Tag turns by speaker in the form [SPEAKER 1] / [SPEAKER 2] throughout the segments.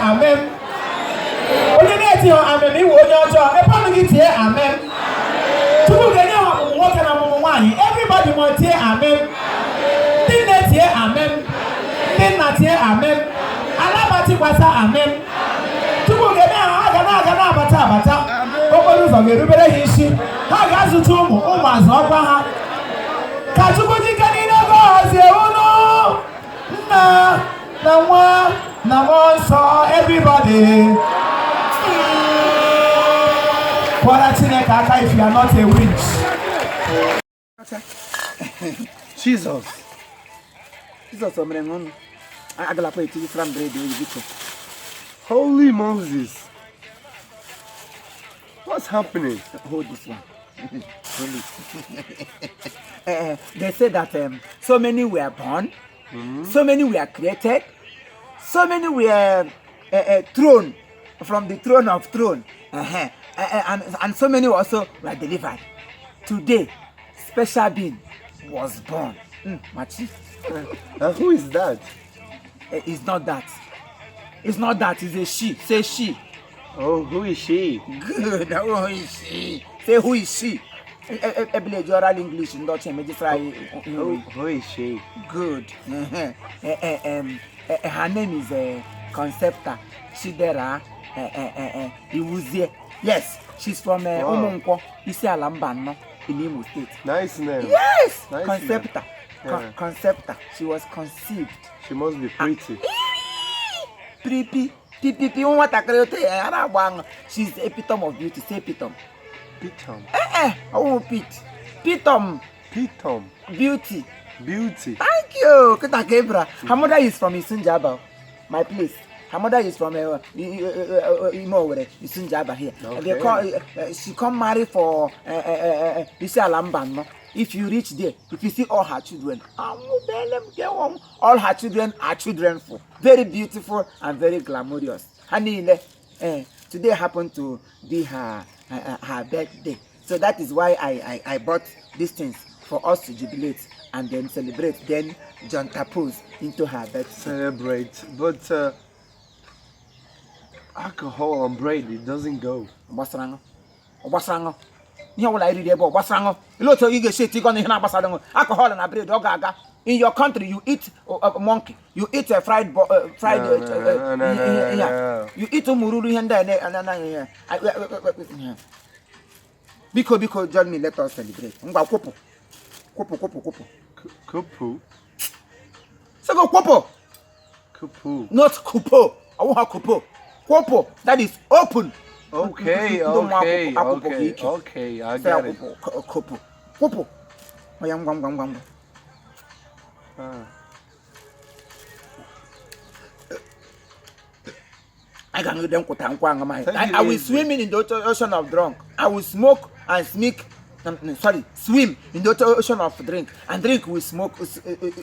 [SPEAKER 1] amen. Only amen. You will not amen. Everybody want to amen. Didn't hear amen. Didn't not hear amen. Alabati was amen. Tuku get agana bata. Open from everybody history. How guys to tumu umas obaha. Kachuku dikanina goes uno. Na one saw everybody. If you are not a witch.
[SPEAKER 2] Jesus, I got to TV from the
[SPEAKER 3] Holy Moses. What's happening?
[SPEAKER 2] Hold this one. They say that so many were born, so many were created, so many were thrown from the throne of throne, and so many also were delivered. Today, special being was born. Machi.
[SPEAKER 3] Who is that?
[SPEAKER 2] It's not that. It's not that. It's a she. Say she.
[SPEAKER 3] Oh, who is she?
[SPEAKER 2] Good. Who is she? Say who is she? Oral English in Dutch.
[SPEAKER 3] Who is she?
[SPEAKER 2] Good. Her name is Concepta Chidera Iwuzie. Yes, she's from Umunko, Isi Alambano in Imo State.
[SPEAKER 3] Nice name.
[SPEAKER 2] Yes,
[SPEAKER 3] Nice
[SPEAKER 2] Concepta.
[SPEAKER 3] Yeah.
[SPEAKER 2] Concepta. She was conceived.
[SPEAKER 3] She must be pretty.
[SPEAKER 2] Pretty. She's the epitome of beauty. Say epitome.
[SPEAKER 3] Pitom.
[SPEAKER 2] Oh, Pitom.
[SPEAKER 3] Pitom.
[SPEAKER 2] Beauty.
[SPEAKER 3] Beauty.
[SPEAKER 2] Thank you. Her mother is from Isunjaba, my place. Her mother is from Imo Isunjaba here.
[SPEAKER 3] Okay.
[SPEAKER 2] They call she come marry for Alambano. If you reach there, if you see all her children, all her children are childrenful, very beautiful and very glamorous. Honey, today happened to be her birthday, so that is why I bought these things for us to jubilate and then celebrate. Then John Tapuz into her birthday.
[SPEAKER 3] Celebrate, but alcohol on bread, it doesn't go.
[SPEAKER 2] Obasango. You will I read about Basango. Lots of you get shit on the alcohol and a bread. In your country, you eat a monkey. You eat a fried. You eat a mururu and then. Because John me let us celebrate. Kupu. So go Kupu.
[SPEAKER 3] Kupu.
[SPEAKER 2] Not Kupo. I want kupo. Kupo. That is open.
[SPEAKER 3] Okay, I get it.
[SPEAKER 2] Kupu. I can do them. I will swim in the ocean of drunk. I will smoke and swim in the ocean of drink, and drink with smoke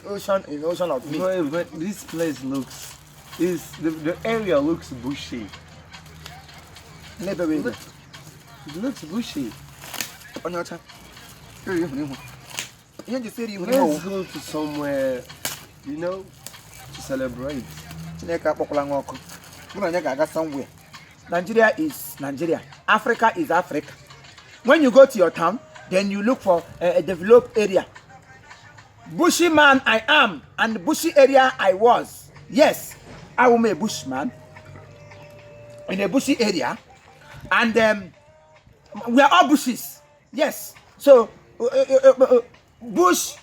[SPEAKER 2] ocean of meat.
[SPEAKER 3] But this place looks, the area looks bushy. It looks bushy. Let's go to somewhere, to celebrate.
[SPEAKER 2] Nigeria is Nigeria. Africa is Africa. When you go to your town, then you look for a developed area. Bushy man I am, and bushy area I was. Yes, I am a bushman in a bushy area, and we are all bushes. Yes, so bush.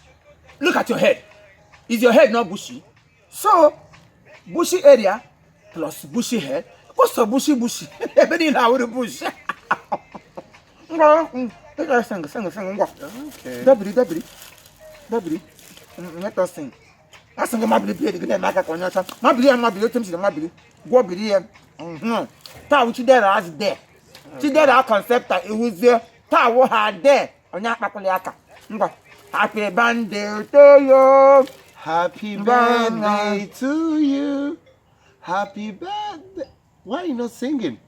[SPEAKER 2] Look at your head. Is your head not bushy? So bushy area plus bushy head. What's a bushy? Everybody now with a bush. Okay. Dabri. Let us sing. I sing my baby. The good make connection. My baby. Things my baby. Go be here. Ta which there as there. See there our concept. It was there. Ta wo had there. Onya pakoliaka. Happy birthday to you.
[SPEAKER 3] Happy birthday to you. Happy birthday. Why are you not singing?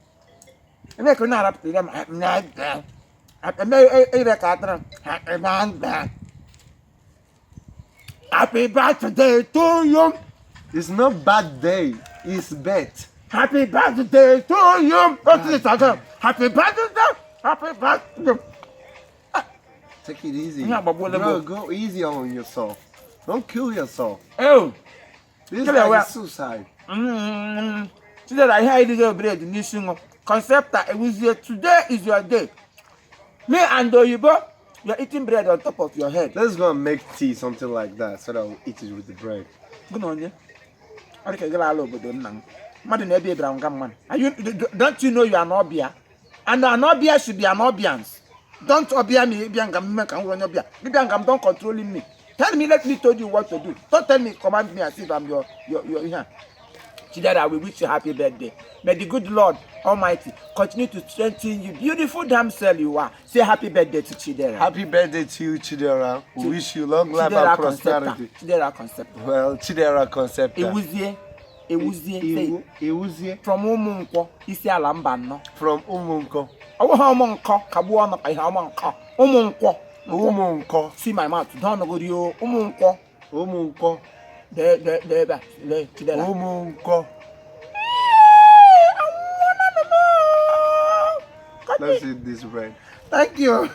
[SPEAKER 2] Happy birthday to you.
[SPEAKER 3] It's not bad day. It's bet.
[SPEAKER 2] Happy birthday to you. What's this again? Happy birthday. Happy birthday.
[SPEAKER 3] Take it easy.
[SPEAKER 2] Yeah, but what
[SPEAKER 3] Bro,
[SPEAKER 2] about-
[SPEAKER 3] go easy on yourself. Don't kill yourself.
[SPEAKER 2] Oh.
[SPEAKER 3] This
[SPEAKER 2] Tell you
[SPEAKER 3] guy
[SPEAKER 2] what.
[SPEAKER 3] is suicide.
[SPEAKER 2] Today I hear you go bread in this single concept that it was your today is your day. Me and Oyibo, you're eating bread on top of your head.
[SPEAKER 3] Let's go and make tea, something like that, so that we'll eat it with the bread.
[SPEAKER 2] Good on you. I can get a little bit of Madam Ebby Brown Gamman. Don't you know you are an Obia? And an Obia should be an Obians. Don't Obia me, Biangam, can run Obia. Biangam, don't controlling me. Tell me, let me tell you what to do. Don't tell me, command me as if I'm your here. Chidera, we wish you happy birthday. May the good Lord Almighty continue to strengthen you. Beautiful damsel you are. Say happy birthday to Chidera.
[SPEAKER 3] Happy birthday to you, Chidera. We wish you long life
[SPEAKER 2] Chidera
[SPEAKER 3] and prosperity.
[SPEAKER 2] Chidera concept.
[SPEAKER 3] Well, Chidera concept.
[SPEAKER 2] Ewuzie.
[SPEAKER 3] Ewuzie.
[SPEAKER 2] From Umunko, isi ala mba no.
[SPEAKER 3] From Umunko.
[SPEAKER 2] Owo ha Umunko, kabu ono ka ihe Umunko. Umunko.
[SPEAKER 3] Umunko.
[SPEAKER 2] See my mouth. Don't go you. Umunko.
[SPEAKER 3] Umunko.
[SPEAKER 2] De Chidera.
[SPEAKER 3] Umunko. Let's eat this bread.
[SPEAKER 2] Thank you.